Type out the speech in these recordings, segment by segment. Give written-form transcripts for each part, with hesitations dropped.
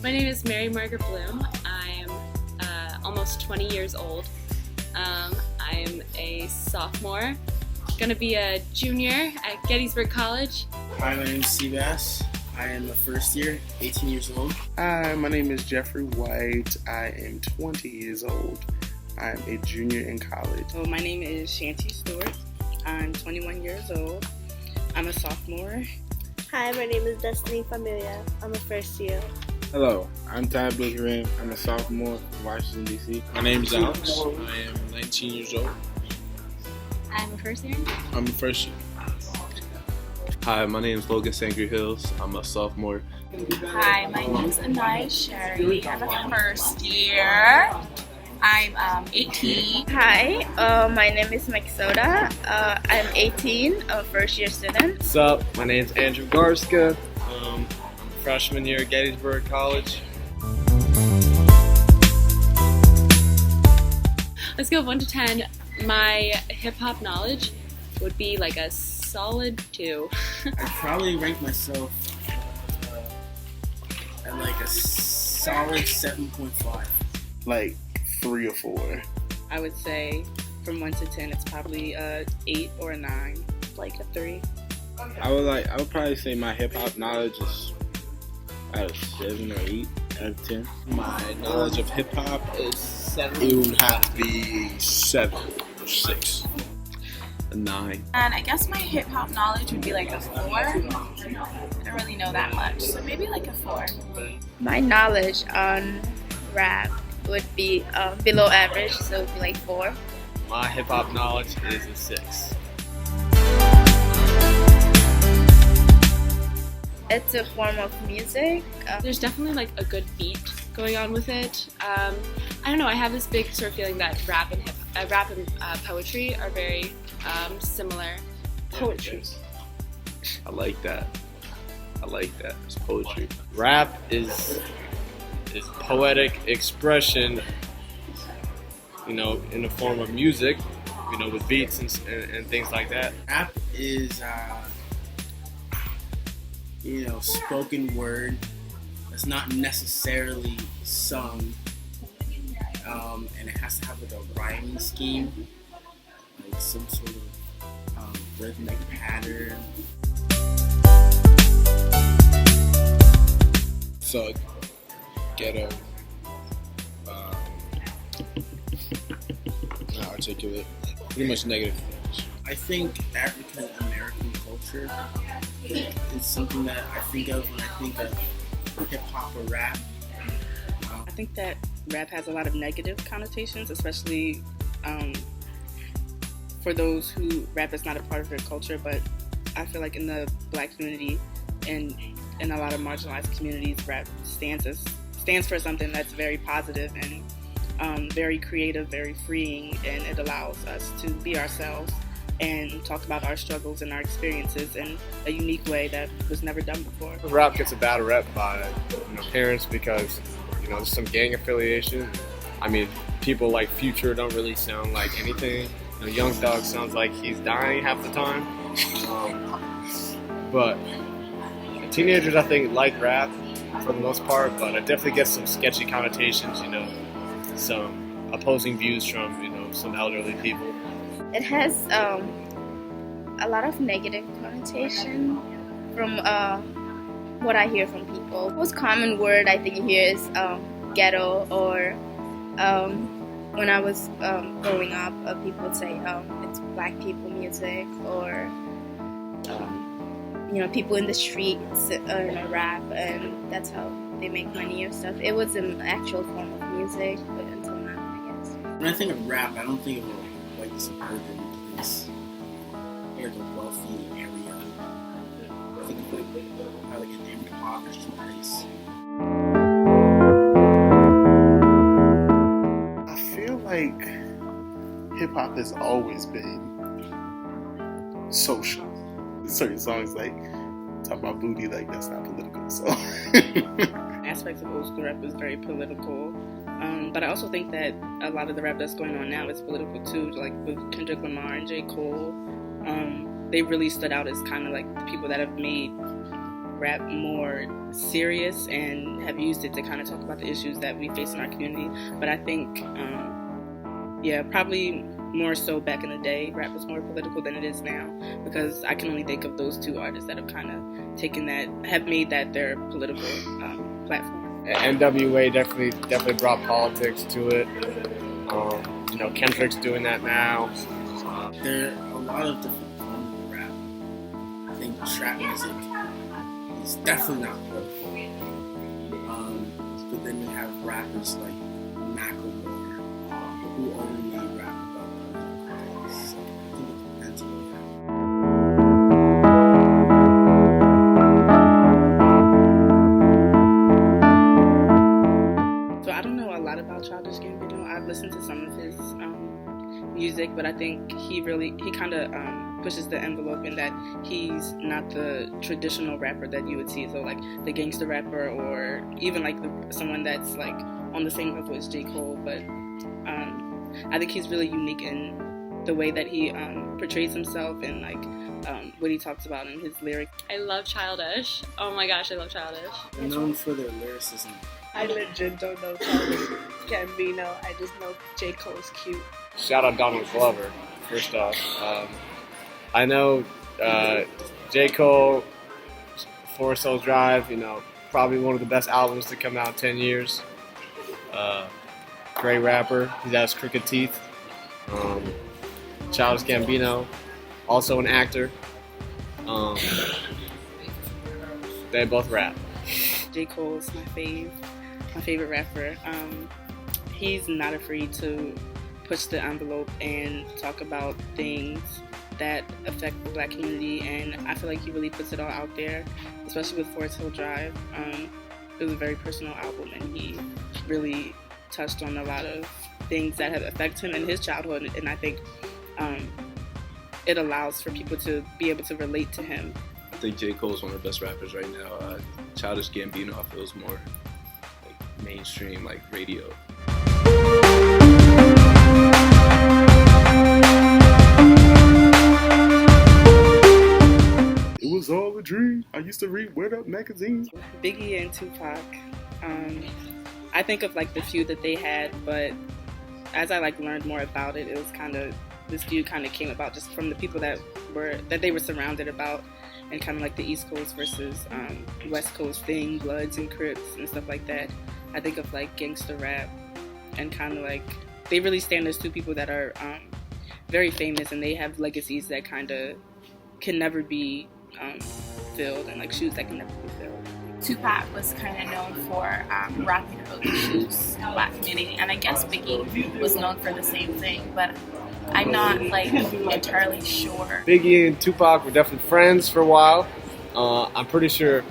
My name is Mary Margaret Bloom. I'm almost 20 years old. I'm a sophomore, gonna be a junior at Gettysburg College. Hi, my name is Seabass. I am a first year, 18 years old. Hi, my name is Jeffrey White. I am 20 years old. I'm a junior in college. So my name is Shanti Stewart. I'm 21 years old. I'm a sophomore. Hi, my name is Destiny Familia. I'm a first year. Hello, I'm Ty Blickering. I'm a sophomore from Washington, D.C. My name is Alex. I am 19 years old. I'm a first year. I'm a first year. Hi, my name is Logan Sangre Hills. I'm a sophomore. Hi, my name is Anaya Sherry. I'm a first year. I'm 18. Hi, my name is Mike Soda. I'm 18, a first year student. What's up? My name's Andrew Garska. I'm a freshman year at Gettysburg College. On a scale of 1 to 10, my hip-hop knowledge would be like a solid 2. I probably rank myself at like a solid 7.5. Like 3 or 4. I would say from 1 to 10, it's probably a 8 or a 9. Like a 3. I would probably say my hip hop knowledge is at a 7 or 8 out of 10. My knowledge of hip hop is 7. It would have to be 7 or 6. A 9. And I guess my hip hop knowledge would be like a 4. I don't really know that much, so maybe like a 4. My knowledge on rap would be below average, so it would be like 4. My hip hop knowledge is a 6. It's a form of music. There's definitely like a good beat going on with it. I don't know. I have this big sort of feeling that rap and poetry are very similar. Poetry. I like that. It's poetry. Rap is poetic expression, in the form of music, with beats and things like that. Rap is, spoken word. It's not necessarily sung, and it has to have like a rhyming scheme, like some sort of rhythmic pattern. So, ghetto, not articulate, pretty much negative things. I think African American culture is something that I think of when I think of hip hop or rap. I think that rap has a lot of negative connotations, especially for those who rap is not a part of their culture, but I feel like in the Black community and in a lot of marginalized communities, rap stands for something that's very positive and very creative, very freeing, and it allows us to be ourselves and talk about our struggles and our experiences in a unique way that was never done before. Rap gets a bad rep by parents because there's some gang affiliation. I mean, people like Future don't really sound like anything. Young Thug sounds like he's dying half the time. But teenagers, I think, like rap for the most part, but it definitely gets some sketchy connotations. Some opposing views from some elderly people. It has a lot of negative connotation from what I hear from people. The most common word I think here is ghetto, or when I was growing up, people would say it's Black people music, or people in the streets rap, and that's how they make money or stuff. It was an actual form of music, but until now, I guess. When I think of rap, I don't think of a white suburban place, like a wealthy area. I think of like an impoverished place. I feel like hip hop has always been social. Certain songs like talk about booty, like that's not political. So Aspects of old school rap is very political, but I also think that a lot of the rap that's going on now is political too. Like with Kendrick Lamar and J. Cole, they really stood out as kind of like the people that have made rap more serious and have used it to kind of talk about the issues that we face in our community. But I think, probably more so back in the day, rap was more political than it is now, because I can only think of those two artists that have kind of taken that, have made that their political platform. NWA definitely brought politics to it. Kendrick's doing that now. There are a lot of different forms of rap. I think trap music is definitely not political. But then you have rappers like Macklemore who only rap about political things. So I think it depends on what So I don't know a lot about Childish Gambino. I've listened to some of his music, but I think he kind of pushes the envelope in that he's not the traditional rapper that you would see, so like the gangster rapper, or even like someone that's like on the same level as J. Cole. But I think he's really unique in the way that he portrays himself and like what he talks about in his lyrics. I love Childish. Oh my gosh, I love Childish. they're known for their lyricism. I legit don't know Childish Gambino. I just know J. Cole's cute. Shout out Donald Glover, first off. I know J. Cole, Forest Hills Drive, probably one of the best albums to come out in 10 years. Great rapper. He has crooked teeth. Childish Gambino, also an actor. They both rap. J. Cole's my favorite rapper. He's not afraid to push the envelope and talk about things that affect the Black community, and I feel like he really puts it all out there, especially with Forest Hill Drive. It was a very personal album, and he really touched on a lot of things that have affected him in his childhood, and I think it allows for people to be able to relate to him. I think J. Cole's one of the best rappers right now. Childish Gambino, I feel, is more like mainstream, like radio. It was all a dream. I used to read Word Up magazine. Biggie and Tupac. I think of like the feud that they had, but as I like learned more about it, it was kind of, this feud kind of came about just from the people that they were surrounded about, and kind of like the East Coast versus West Coast thing, Bloods and Crips and stuff like that. I think of like gangster rap, and kind of like they really stand as two people that are very famous, and they have legacies that kind of can never be filled, and like shoes that can never be filled. Tupac was kind of known for rapping about issues in the Black community, and I guess Biggie was known for the same thing, but I'm not like entirely sure. Biggie and Tupac were definitely friends for a while. I'm pretty sure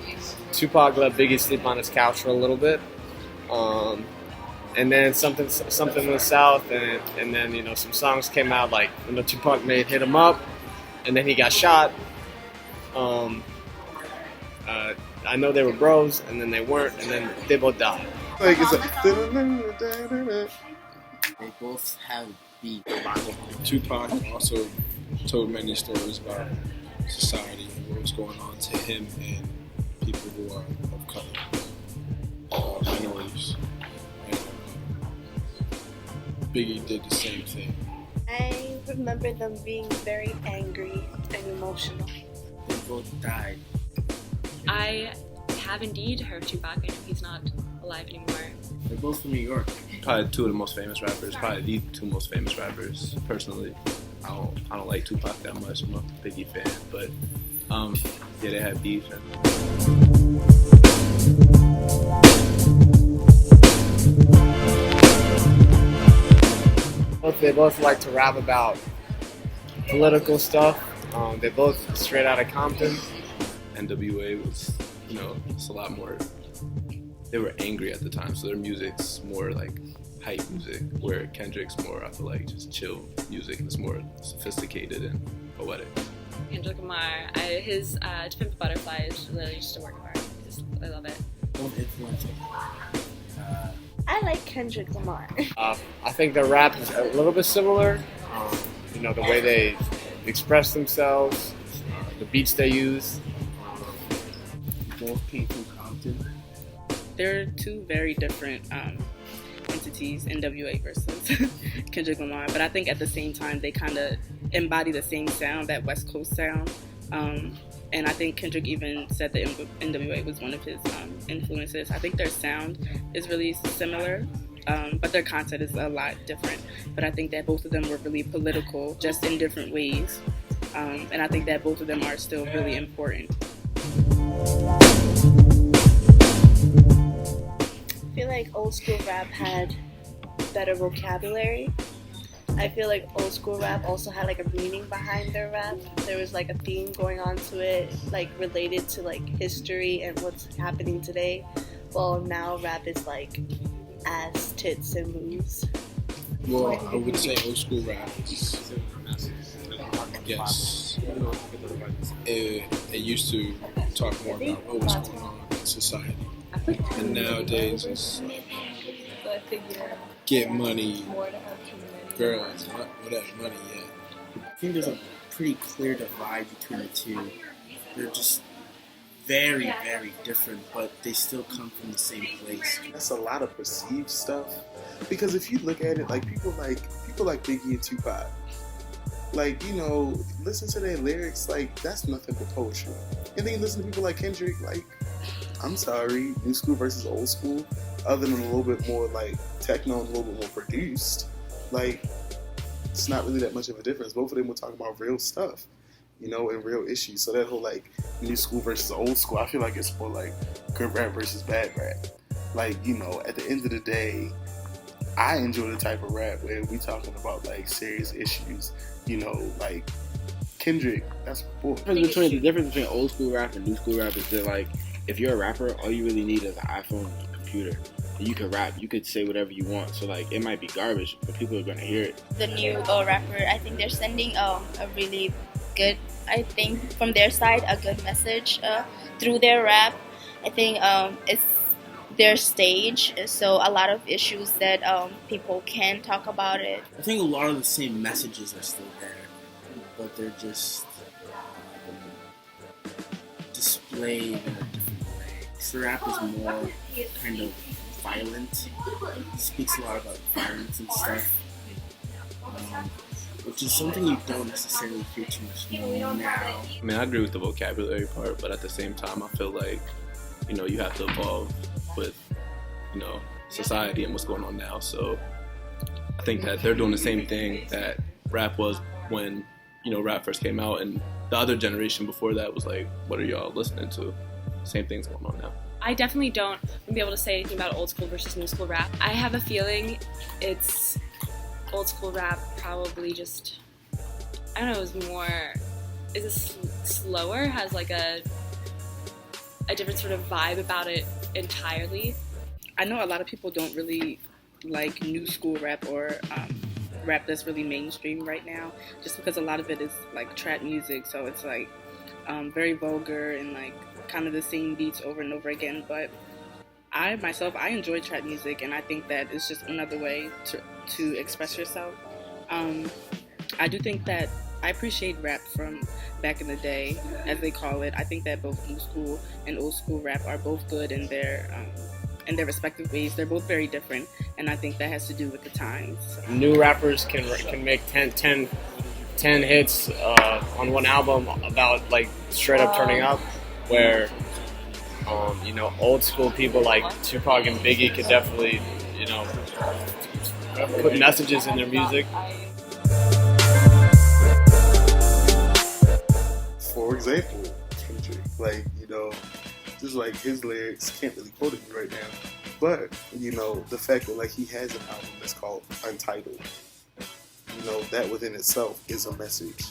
Tupac let Biggie sleep on his couch for a little bit, and then something in the South, and then some songs came out, like Tupac made "Hit 'Em Up," and then he got shot. I know they were bros, and then they weren't, and then they both died. Like it's They both have beef. Tupac also told many stories about society and what was going on to him and people who are of color, minorities. And Biggie did the same thing. I remember them being very angry and emotional. They both died. I have indeed heard Tupac. I know he's not alive anymore. They're both from New York. Probably two of the most famous rappers. Probably the two most famous rappers. Personally, I don't like Tupac that much. I'm not a Biggie fan, but yeah, they had beef. They both like to rap about political stuff. They're both straight out of Compton. NWA was, it's a lot more. They were angry at the time, so their music's more like hype music, where Kendrick's more, I feel like, just chill music, and it's more sophisticated and poetic. Kendrick Lamar, his To Pimp a Butterfly is really just a work of art. I love it. Both influential. I like Kendrick Lamar. I think their rap is a little bit similar. The way they express themselves, the beats they use. both came from Compton. They're two very different entities, NWA versus Kendrick Lamar. But I think at the same time, they kind of embody the same sound, that West Coast sound. And I think Kendrick even said that NWA was one of his influences. I think their sound is really similar, but their content is a lot different. But I think that both of them were really political, just in different ways. And I think that both of them are still really important. I feel like old school rap had better vocabulary. I feel like old school rap also had like a meaning behind their rap. There was like a theme going on to it, like related to like history and what's happening today. Well, now rap is like ass, tits, and moves. Well, I would say old school rap is, yes, it used to talk more about what was going on in society. And nowadays it's get money, girls, whatever, money, yeah. I think there's a pretty clear divide between the two. They're just very, very different, but they still come from the same place. That's a lot of perceived stuff. Because if you look at it, like people like Biggie and Tupac, like, you know, listen to their lyrics, like that's nothing but poetry. And then you listen to people like Kendrick, like, I'm sorry, new school versus old school, other than a little bit more like techno and a little bit more produced, like it's not really that much of a difference. Both of them were talking about real stuff, you know, and real issues. So that whole like new school versus old school, I feel like it's more like good rap versus bad rap. Like, you know, at the end of the day, I enjoy the type of rap where we talking about like serious issues, you know, like Kendrick, that's cool. The difference between old school rap and new school rap is that, like, if you're a rapper, all you really need is an iPhone and a computer. You could rap, you could say whatever you want. So, like, it might be garbage, but people are going to hear it. The new rapper, I think they're sending a really good, I think, from their side, a good message through their rap. I think it's their stage, so a lot of issues that people can talk about it. I think a lot of the same messages are still there, but they're just displayed in a different way. So rap is more kind of violent. It speaks a lot about violence and stuff, which is something you don't necessarily hear too much now. I mean, I agree with the vocabulary part, but at the same time, I feel like, you know, you have to evolve with, you know, society and what's going on now. So I think that they're doing the same thing that rap was when, you know, rap first came out, and the other generation before that was like, what are y'all listening to? Same thing's going on now. I definitely don't be able to say anything about old school versus new school rap. I have a feeling it's old school rap probably just, I don't know, is slower, has like a different sort of vibe about it entirely. I know a lot of people don't really like new school rap or rap that's really mainstream right now, just because a lot of it is like trap music, so it's like very vulgar and like kind of the same beats over and over again. But I enjoy trap music, and I think that it's just another way to express yourself. I do think that I appreciate rap from back in the day, as they call it. I think that both new school and old school rap are both good in their respective ways. They're both very different, and I think that has to do with the times. New rappers can make 10 hits on one album about like straight up turning up, where you know, old school people like Tupac and Biggie could definitely, you know, put messages in their music. For example, Kendrick, like, you know, just like his lyrics, can't really quote it right now, but, you know, the fact that like he has an album that's called Untitled, you know, that within itself is a message.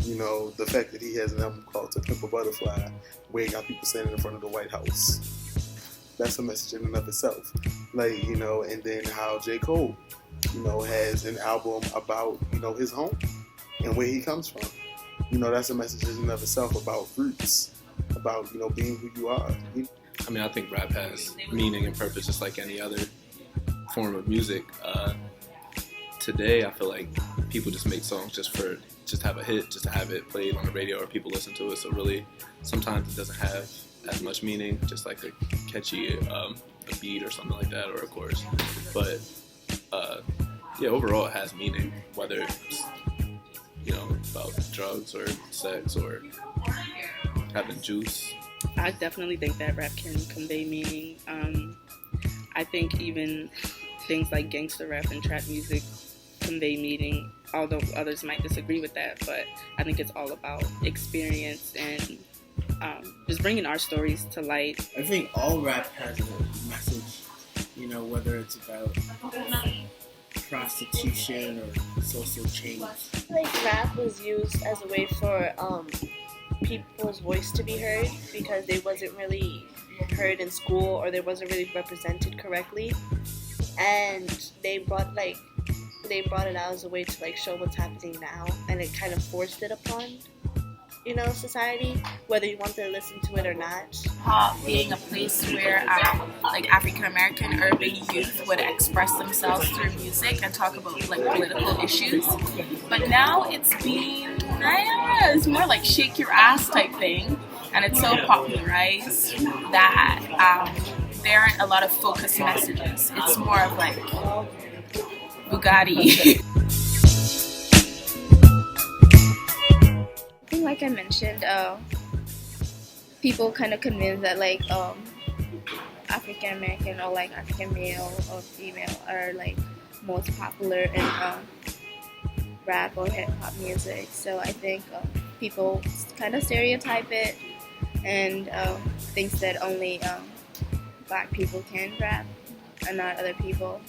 You know, the fact that he has an album called To Pimp a Butterfly, where he got people standing in front of the White House, that's a message in and of itself. Like, you know, and then how J. Cole, you know, has an album about, you know, his home and where he comes from. You know, that's a message in and of itself about roots, about, you know, being who you are. I mean, I think rap has meaning and purpose just like any other form of music. Today, I feel like people just make songs just to have a hit, just to have it played on the radio or people listen to it. So really, sometimes it doesn't have as much meaning, just like a catchy a beat or something like that, or a chorus. But yeah, overall it has meaning, whether it's, you know, about drugs or sex or having juice. I definitely think that rap can convey meaning. I think even things like gangster rap and trap music convey meaning, although others might disagree with that. But I think it's all about experience and just bringing our stories to light. I think all rap has a message, you know, whether it's about prostitution or social change. Like rap was used as a way for people's voice to be heard because they wasn't really heard in school or they wasn't really represented correctly, and they brought it out as a way to like show what's happening now, and it kind of forced it upon, you know, society, whether you want to listen to it or not. Pop being a place where like African American urban youth would express themselves through music and talk about like political issues. But now it's it's more like shake your ass type thing, and it's so popularized that there aren't a lot of focused messages. It's more of like Bugatti. Like I mentioned, people kind of convinced that like African American or like African male or female are like most popular in rap or hip hop music. So I think people kind of stereotype it and thinks that only black people can rap and not other people.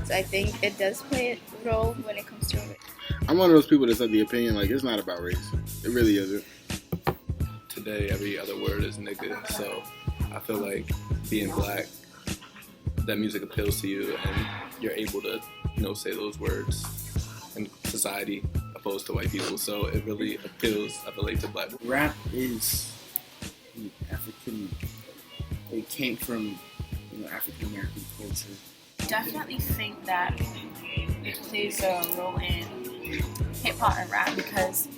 So I think it does play a role when it comes to it. I'm one of those people that's of the opinion like it's not about race. It really isn't. Today, every other word is nigga, so I feel like being black, that music appeals to you, and you're able to, you know, say those words in society opposed to white people. So it really appeals, I feel like, to black people. Rap is African. It came from, you know, African American culture. Definitely think that it plays a role in hip hop and rap because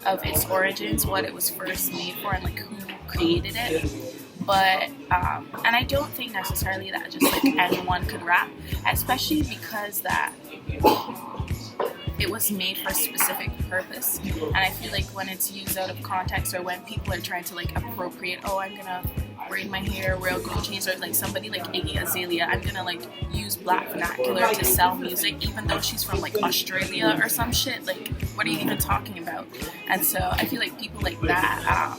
of its origins, what it was first made for, and like who created it. But and I don't think necessarily that just like anyone could rap, especially because that it was made for a specific purpose. And I feel like when it's used out of context, or when people are trying to like appropriate, oh, I'm gonna braid my hair, wear gold chains, or like somebody like Iggy Azalea, I'm gonna like use black vernacular to sell music, even though she's from like Australia or some shit. Like, what are you even talking about? And so I feel like people like that,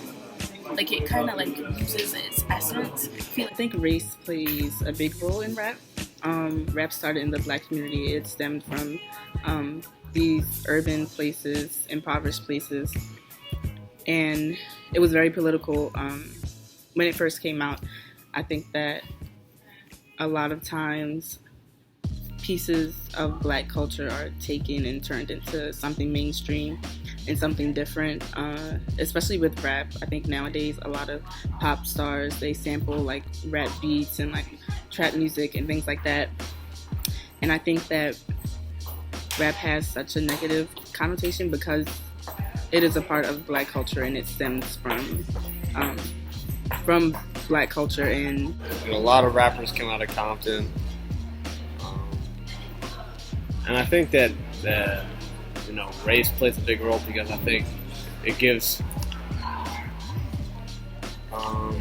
like it kind of like loses its essence. I think race plays a big role in rap. Rap started in the black community. It stemmed from these urban places, impoverished places, and it was very political. When it first came out, I think that a lot of times pieces of black culture are taken and turned into something mainstream and something different, especially with rap. I think nowadays a lot of pop stars, they sample like rap beats and like trap music and things like that. And I think that rap has such a negative connotation because it is a part of black culture and it stems from black culture. And a lot of rappers come out of Compton, and I think that you know, race plays a big role because I think it gives I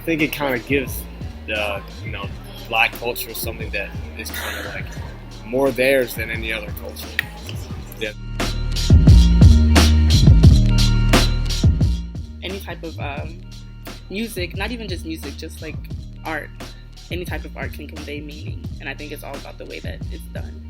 think it kind of gives the, you know, black culture something that is kind of like more theirs than any other culture. Yeah. Any type of music, not even just music, just like art, any type of art can convey meaning, and I think it's all about the way that it's done.